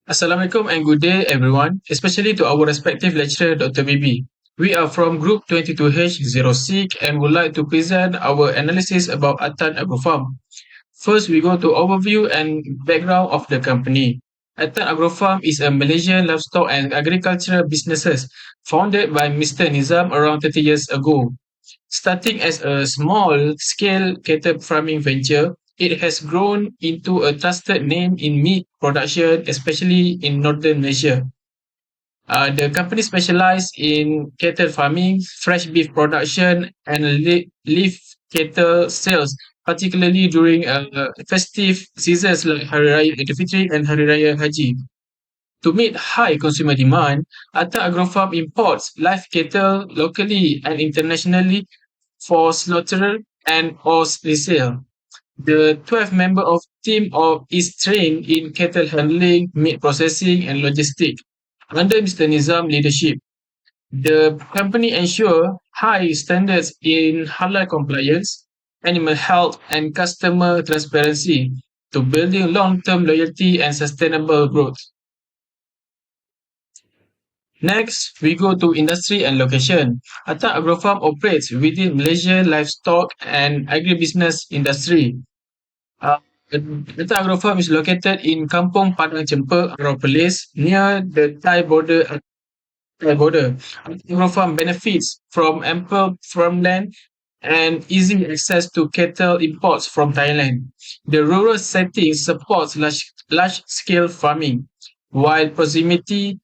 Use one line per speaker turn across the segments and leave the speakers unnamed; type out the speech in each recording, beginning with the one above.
Assalamualaikum and good day everyone, especially to our respective lecturer Dr. Bibi. We are from group 22H06 and would like to present our analysis about Atan Agrofarm. First, we go to overview and background of the company. Atan Agrofarm is a Malaysian livestock and agricultural businesses founded by Mr. Nizam around 30 years ago. Starting as a small-scale cattle farming venture, it has grown into a trusted name in meat production, especially in northern Malaysia. The company specializes in cattle farming, fresh beef production, and leaf cattle sales, particularly during festive seasons like Hari Raya Idul Fitri and Hari Raya Haji. To meet high consumer demand, Atta Agrofarm imports live cattle locally and internationally for slaughter and or resale. The 12 member of team is trained in cattle handling, meat processing, and logistics. Under Mr. Nizam leadership, the company ensure high standards in halal compliance, animal health, and customer transparency to building long-term loyalty and sustainable growth. Next, we go to industry and location. Atta Agrofarm operates within Malaysian livestock and agribusiness industry. Uh, Atta Agrofarm is located in Kampung Padang Cempe, Aropolis, near the Thai border. Atta Agrofarm benefits from ample farmland and easy access to cattle imports from Thailand. The rural setting supports large-scale farming, while proximity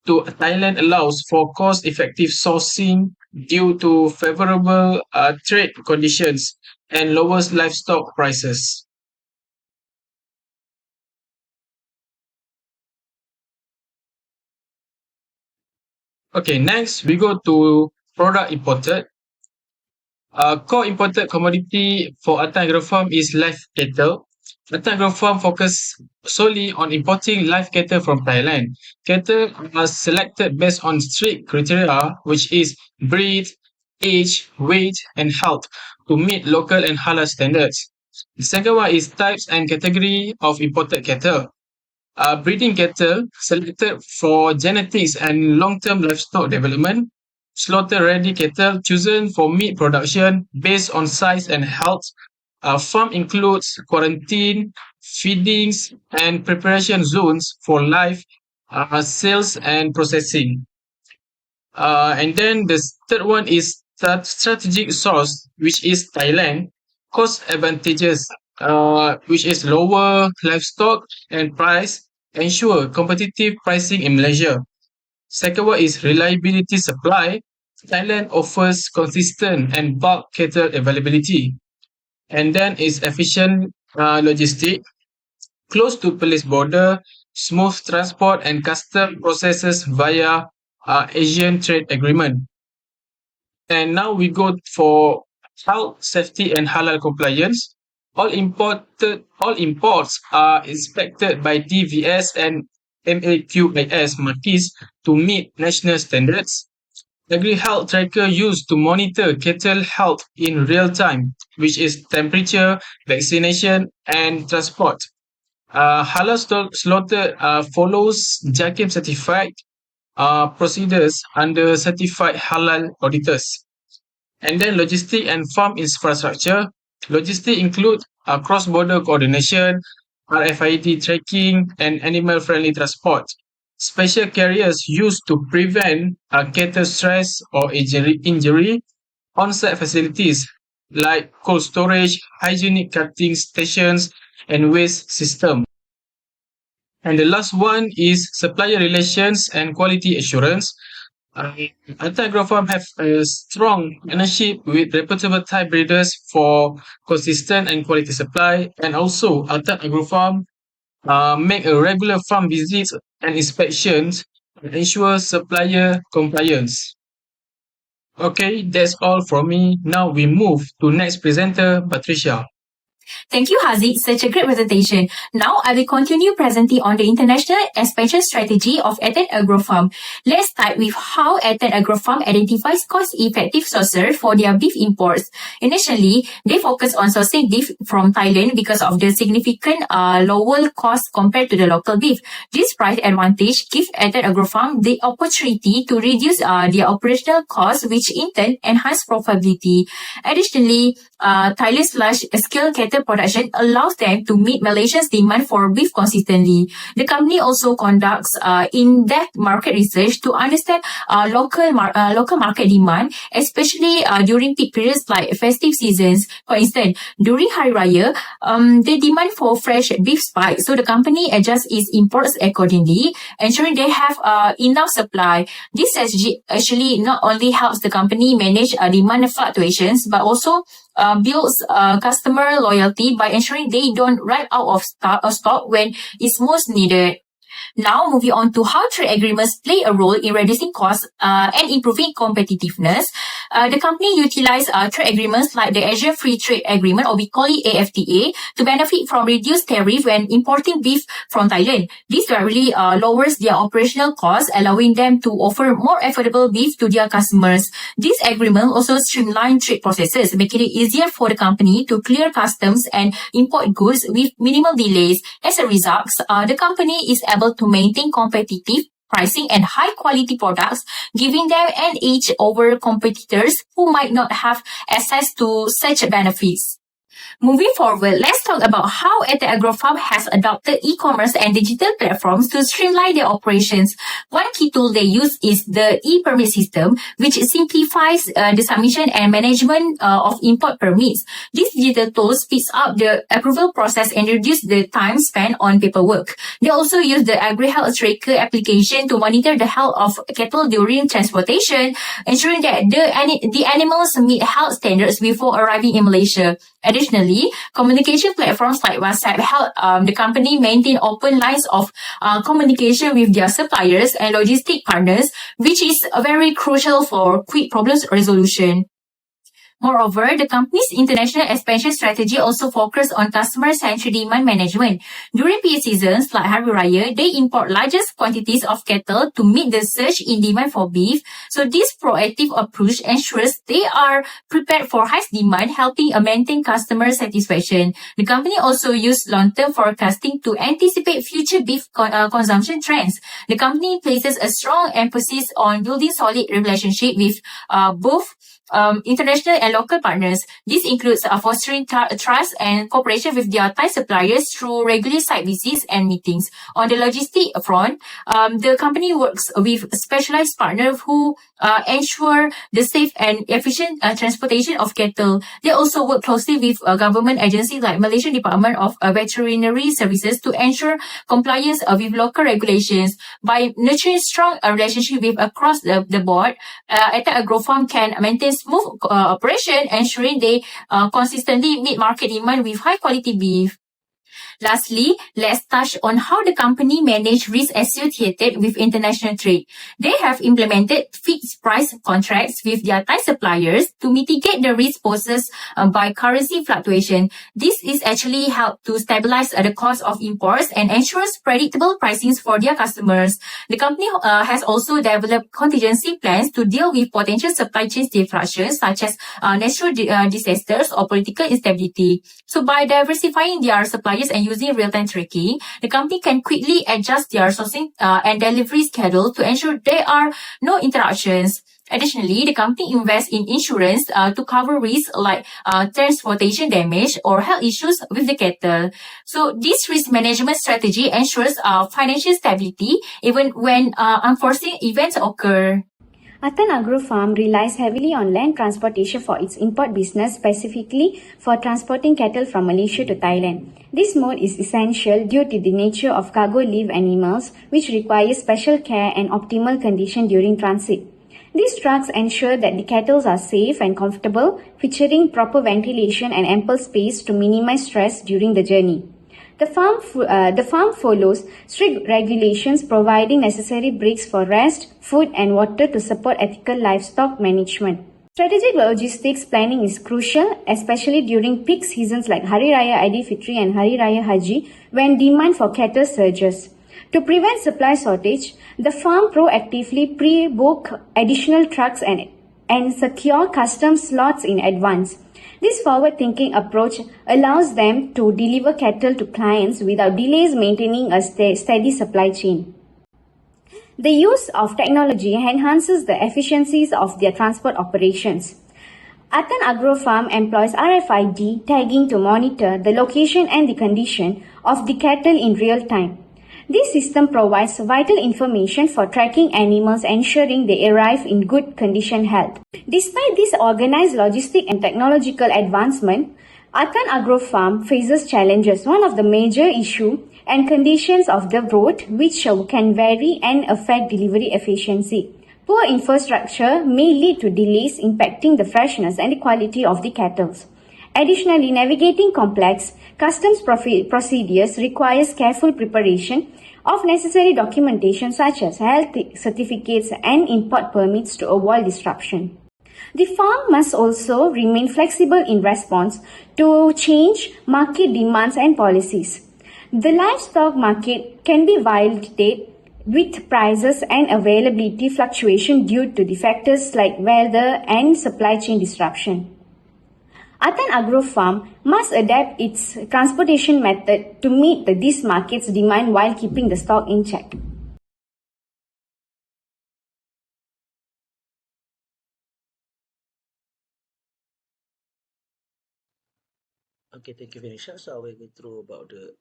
to Thailand allows for cost-effective sourcing due to favorable trade conditions and lowest livestock prices. Okay, next we go to product imported. Core imported commodity for Atta Agrofarm is live cattle. Atta Agrofarm focus solely on importing live cattle from Thailand. Cattle are selected based on strict criteria, which is breed, age, weight, and health to meet local and halal standards. The second one is types and category of imported cattle. Breeding cattle selected for genetics and long-term livestock development. Slaughter-ready cattle chosen for meat production based on size and health. Farm includes quarantine, feedings, and preparation zones for live sales and processing. And then the third one is strategic source, which is Thailand. Cost advantages, which is lower livestock and price, ensure competitive pricing in Malaysia. Second one is reliability supply. Thailand offers consistent and bulk cattle availability. And then is efficient logistic, close to police border, smooth transport and custom processes via Asian trade agreement. And now we go for health, safety, and halal compliance. All imports are inspected by DVS and MAQIS marquees to meet national standards. Agri-health tracker used to monitor cattle health in real time, which is temperature, vaccination, and transport. Halal slaughter follows JAKIM certified procedures under certified halal auditors. And then logistic and farm infrastructure. Logistic include cross-border coordination, RFID tracking, and animal-friendly transport. Special carriers used to prevent cattle stress or injury. On-site facilities like cold storage, hygienic cutting stations, and waste system. And the last one is supplier relations and quality assurance. Atta Agrofarm have a strong partnership with reputable Thai breeders for consistent and quality supply. And also, Atta Agrofarm make a regular farm visits and inspections and ensure supplier compliance. Okay, that's all from me. Now we move to next presenter, Patricia.
Thank you, Haziq. Such a great presentation. Now, I will continue presenting on the international expansion strategy of Eten Agrofarm. Let's start with how Eten Agrofarm identifies cost-effective sources for their beef imports. Initially, they focus on sourcing beef from Thailand because of the significant lower cost compared to the local beef. This price advantage gives Eten Agrofarm the opportunity to reduce their operational costs, which in turn enhance profitability. Additionally, Thailand's large-scale cattle production allows them to meet Malaysia's demand for beef consistently. The company also conducts in-depth market research to understand local market demand, especially during peak periods like festive seasons. For instance, during Hari Raya, the demand for fresh beef spikes, so the company adjusts its imports accordingly, ensuring they have enough supply. This strategy actually not only helps the company manage demand fluctuations, but also builds customer loyalty by ensuring they don't run out of stock when it's most needed. Now, moving on to how trade agreements play a role in reducing costs and improving competitiveness. The company utilizes trade agreements like the Asia Free Trade Agreement, or we call it AFTA, to benefit from reduced tariff when importing beef from Thailand. This directly lowers their operational costs, allowing them to offer more affordable beef to their customers. This agreement also streamlines trade processes, making it easier for the company to clear customs and import goods with minimal delays. As a result, the company is able to maintain competitive pricing and high-quality products, giving them an edge over competitors who might not have access to such benefits. Moving forward, let's talk about how Eten Agrofarm has adopted e-commerce and digital platforms to streamline their operations. One key tool they use is the e-permit system, which simplifies the submission and management of import permits. This digital tool speeds up the approval process and reduces the time spent on paperwork. They also use the AgriHealth Tracker application to monitor the health of cattle during transportation, ensuring that the animals meet health standards before arriving in Malaysia. Additionally, communication platforms like WhatsApp help the company maintain open lines of communication with their suppliers and logistic partners, which is very crucial for quick problem resolution. Moreover, the company's international expansion strategy also focuses on customer-centric demand management. During peak seasons like Hari Raya, they import largest quantities of cattle to meet the surge in demand for beef. So this proactive approach ensures they are prepared for high demand, helping maintain customer satisfaction. The company also uses long-term forecasting to anticipate future beef consumption trends. The company places a strong emphasis on building solid relationship with both international and local partners. This includes fostering trust and cooperation with their Thai suppliers through regular site visits and meetings. On the logistic front, the company works with specialized partners who ensure the safe and efficient transportation of cattle. They also work closely with government agencies like Malaysian Department of Veterinary Services to ensure compliance with local regulations. By nurturing strong relationship with across the board, Eten Agrofarm can maintain smooth operation, ensuring they consistently meet market demand with high quality beef. Lastly, let's touch on how the company manage risk associated with international trade. They have implemented fixed price contracts with their Thai suppliers to mitigate the risk posed by currency fluctuation. This is actually helped to stabilize the cost of imports and ensures predictable pricings for their customers. The company has also developed contingency plans to deal with potential supply chain disruptions such as natural disasters or political instability. So by diversifying their suppliers and using real-time tracking, the company can quickly adjust their sourcing and delivery schedule to ensure there are no interruptions. Additionally, the company invests in insurance to cover risks like transportation damage or health issues with the cattle. So this risk management strategy ensures financial stability even when unforeseen events occur.
Eten Agrofarm relies heavily on land transportation for its import business, specifically for transporting cattle from Malaysia to Thailand. This mode is essential due to the nature of cargo live animals, which require special care and optimal condition during transit. These trucks ensure that the cattle are safe and comfortable, featuring proper ventilation and ample space to minimize stress during the journey. The farm follows strict regulations providing necessary breaks for rest, food and water to support ethical livestock management. Strategic logistics planning is crucial, especially during peak seasons like Hari Raya Aidilfitri and Hari Raya Haji, when demand for cattle surges. To prevent supply shortage, the farm proactively pre-book additional trucks and secure custom slots in advance. This forward-thinking approach allows them to deliver cattle to clients without delays, maintaining a steady supply chain. The use of technology enhances the efficiencies of their transport operations. Atan Agro Farm employs RFID tagging to monitor the location and the condition of the cattle in real time. This system provides vital information for tracking animals, ensuring they arrive in good condition health. Despite this organized logistic and technological advancement, Atan Agro Farm faces challenges. One of the major issues and conditions of the road which can vary and affect delivery efficiency. Poor infrastructure may lead to delays impacting the freshness and the quality of the cattle. Additionally, navigating complex customs procedures requires careful preparation of necessary documentation such as health certificates and import permits to avoid disruption. The farm must also remain flexible in response to change market demands and policies. The livestock market can be volatile with prices and availability fluctuation due to the factors like weather and supply chain disruption. Atan Agro Farm must adapt its transportation method to meet this market's demand while keeping the stock in check.
Okay, thank you, Vinisha. So I will go through about the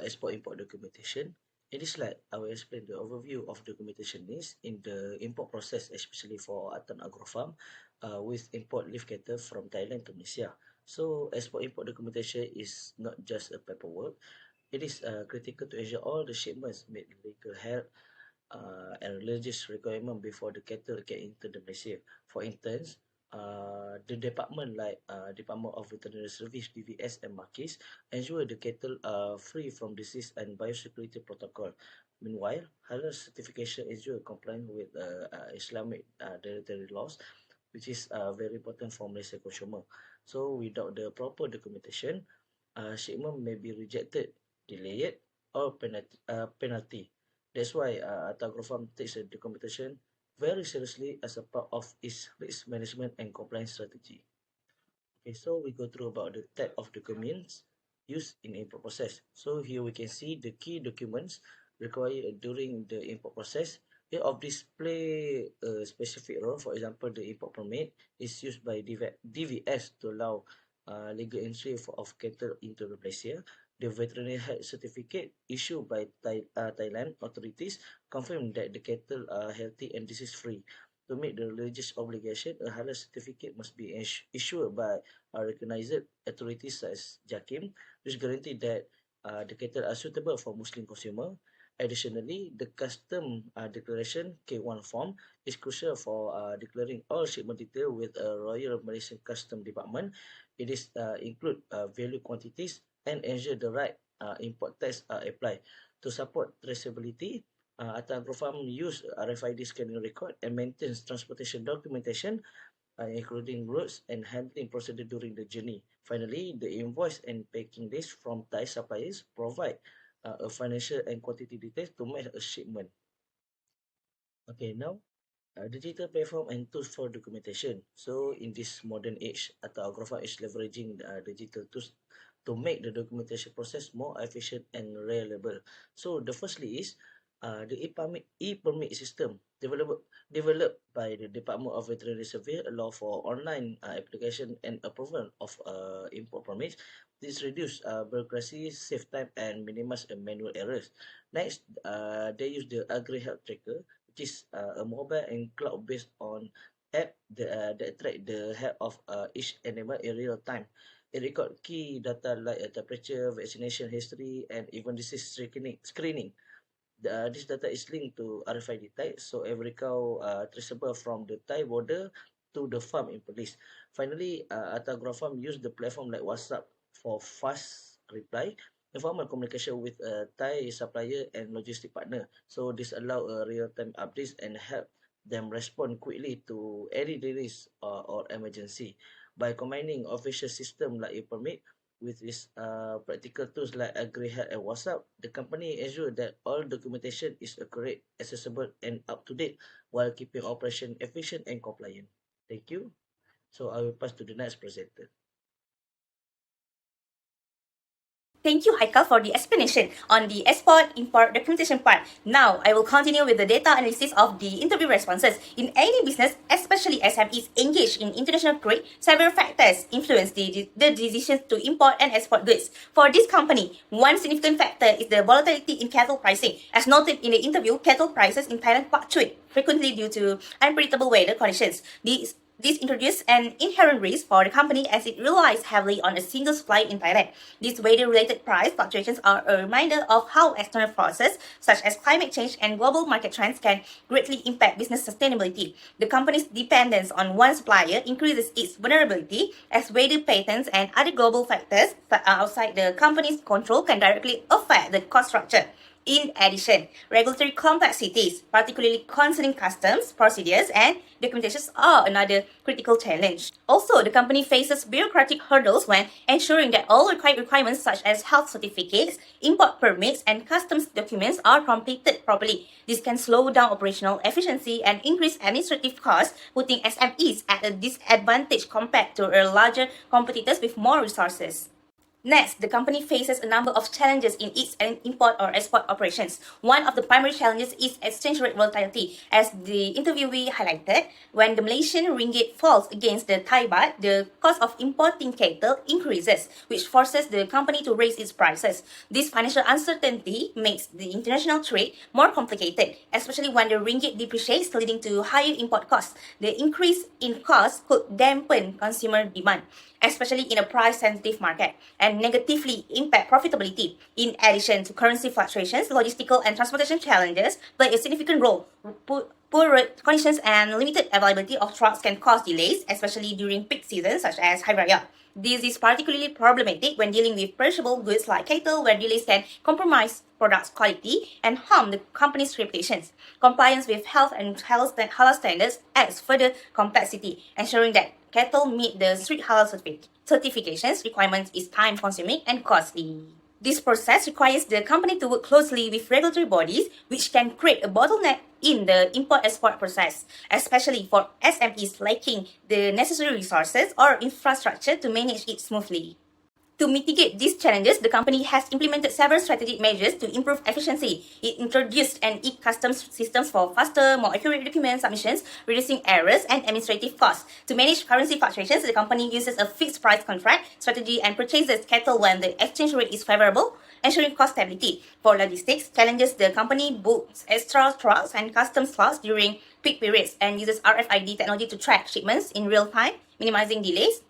export-import documentation. In this slide, I will explain the overview of documentation needs in the import process, especially for Atan Agro Farm, with import leaf cattle from Thailand to Malaysia. So export-import documentation is not just a paperwork. It is critical to ensure all the shipments meet legal health and religious requirement before the cattle get into the Malaysia. For instance, the department like Department of Veterinary Service (DVS) and Markis ensure the cattle are free from disease and biosecurity protocol. Meanwhile, halal certification ensure compliance with Islamic dietary laws, which is very important for Malaysian consumer. So without the proper documentation, shipment may be rejected, delayed, or penalty. That's why Atagro Farm takes the documentation very seriously as a part of its risk management and compliance strategy. Okay, so we go through about the type of documents used in import process. So here we can see the key documents required during the import process. Each of these play a specific role. For example, the import permit is used by DVS to allow legal entry of cattle into Malaysia. The veterinary health certificate issued by Thailand authorities confirm that the cattle are healthy and disease-free. To meet the religious obligation, a halal certificate must be issued by recognized authorities such as JAKIM, which guarantee that the cattle are suitable for Muslim consumer. Additionally, the custom declaration K1 form is crucial for declaring all shipment detail with a Royal Malaysian Custom Department. It is include value quantities and ensure the right import tax are applied. To support traceability, Ata Agrofarm use RFID scanning record and maintains transportation documentation, including routes and handling procedure during the journey. Finally, the invoice and packing list from Thai suppliers provide a financial and quantity details to match a shipment. Okay, now digital platform and tools for documentation. So in this modern age, Atagrapher is leveraging digital tools to make the documentation process more efficient and reliable. So the firstly is the e-permit system developed by the Department of Veterinary Survey allow for online application and approval of import permits. This reduce bureaucracy, save time, and minimize manual errors. Next, they use the Agri Health Tracker, which is a mobile and cloud-based on app that track the health of each animal in real time. It record key data like temperature, vaccination history, and even disease screening. This data is linked to RFID tags, so every cow traceable from the Thai border to the farm in police. Finally, Atagra Farm use the platform like WhatsApp for fast reply, informal communication with a Thai supplier and logistic partner. So this allow real-time updates and help them respond quickly to any delays or emergency. By combining official system like e-permit with this practical tools like AgriHealth and WhatsApp, the company ensure that all documentation is accurate, accessible, and up to date while keeping operation efficient and compliant. Thank you. So I will pass to the next presenter.
Thank you, Haikal, for the explanation on the export-import documentation part. Now, I will continue with the data analysis of the interview responses. In any business, especially SMEs engaged in international trade, several factors influence the decisions to import and export goods. For this company, one significant factor is the volatility in cattle pricing. As noted in the interview, cattle prices in Thailand fluctuate frequently due to unpredictable weather conditions. This introduces an inherent risk for the company as it relies heavily on a single supply in Thailand. These weather-related price fluctuations are a reminder of how external forces such as climate change and global market trends can greatly impact business sustainability. The company's dependence on one supplier increases its vulnerability as weather patterns and other global factors that are outside the company's control can directly affect the cost structure. In addition, regulatory complexities, particularly concerning customs, procedures, and documentations, are another critical challenge. Also, the company faces bureaucratic hurdles when ensuring that all required requirements such as health certificates, import permits, and customs documents are completed properly. This can slow down operational efficiency and increase administrative costs, putting SMEs at a disadvantage compared to larger competitors with more resources. Next, the company faces a number of challenges in its import or export operations. One of the primary challenges is exchange rate volatility. As the interviewee highlighted, when the Malaysian ringgit falls against the Thai baht, the cost of importing cattle increases, which forces the company to raise its prices. This financial uncertainty makes the international trade more complicated, especially when the ringgit depreciates, leading to higher import costs. The increase in costs could dampen consumer demand, especially in a price-sensitive market, and negatively impact profitability. In addition to currency fluctuations, logistical and transportation challenges play a significant role. Poor road conditions and limited availability of trucks can cause delays, especially during peak seasons such as Hari Raya. This is particularly problematic when dealing with perishable goods like cattle, where delays can compromise product quality and harm the company's reputation. Compliance with health and halal standards adds further complexity, ensuring that cattle meet the strict halal certifications requirements is time-consuming and costly. This process requires the company to work closely with regulatory bodies, which can create a bottleneck in the import-export process, especially for SMEs lacking the necessary resources or infrastructure to manage it smoothly. To mitigate these challenges, the company has implemented several strategic measures to improve efficiency. It introduced an e-customs system for faster, more accurate document submissions, reducing errors and administrative costs. To manage currency fluctuations, the company uses a fixed price contract strategy and purchases cattle when the exchange rate is favorable, ensuring cost stability. For logistics challenges, the company books extra trucks and customs slots during peak periods and uses RFID technology to track shipments in real time, minimizing delays.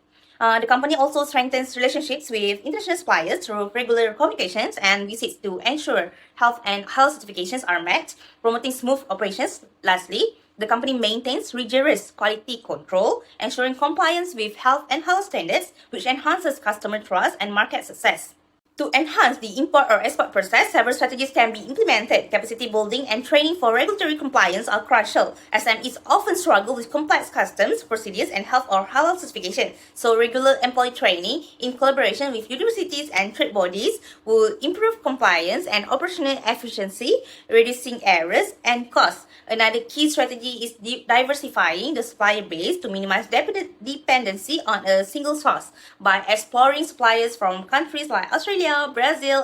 The company also strengthens relationships with international suppliers through regular communications and visits to ensure health and health certifications are met, promoting smooth operations. Lastly, the company maintains rigorous quality control, ensuring compliance with health and health standards, which enhances customer trust and market success. To enhance the import or export process, several strategies can be implemented. Capacity building and training for regulatory compliance are crucial. SMEs often struggle with complex customs, procedures, and health or halal certification. So regular employee training in collaboration with universities and trade bodies will improve compliance and operational efficiency, reducing errors and costs. Another key strategy is diversifying the supplier base to minimize dependency on a single source. By exploring suppliers from countries like Australia, Brazil,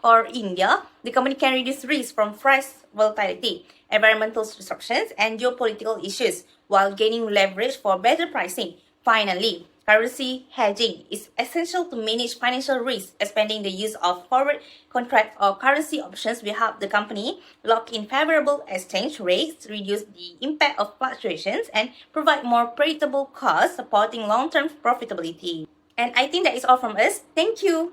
or India, the company can reduce risk from price volatility, environmental disruptions, and geopolitical issues while gaining leverage for better pricing. Finally, currency hedging is essential to manage financial risk. Expanding the use of forward contracts or currency options will help the company lock in favorable exchange rates, reduce the impact of fluctuations, and provide more predictable costs, supporting long-term profitability. And I think that is all from us. Thank you.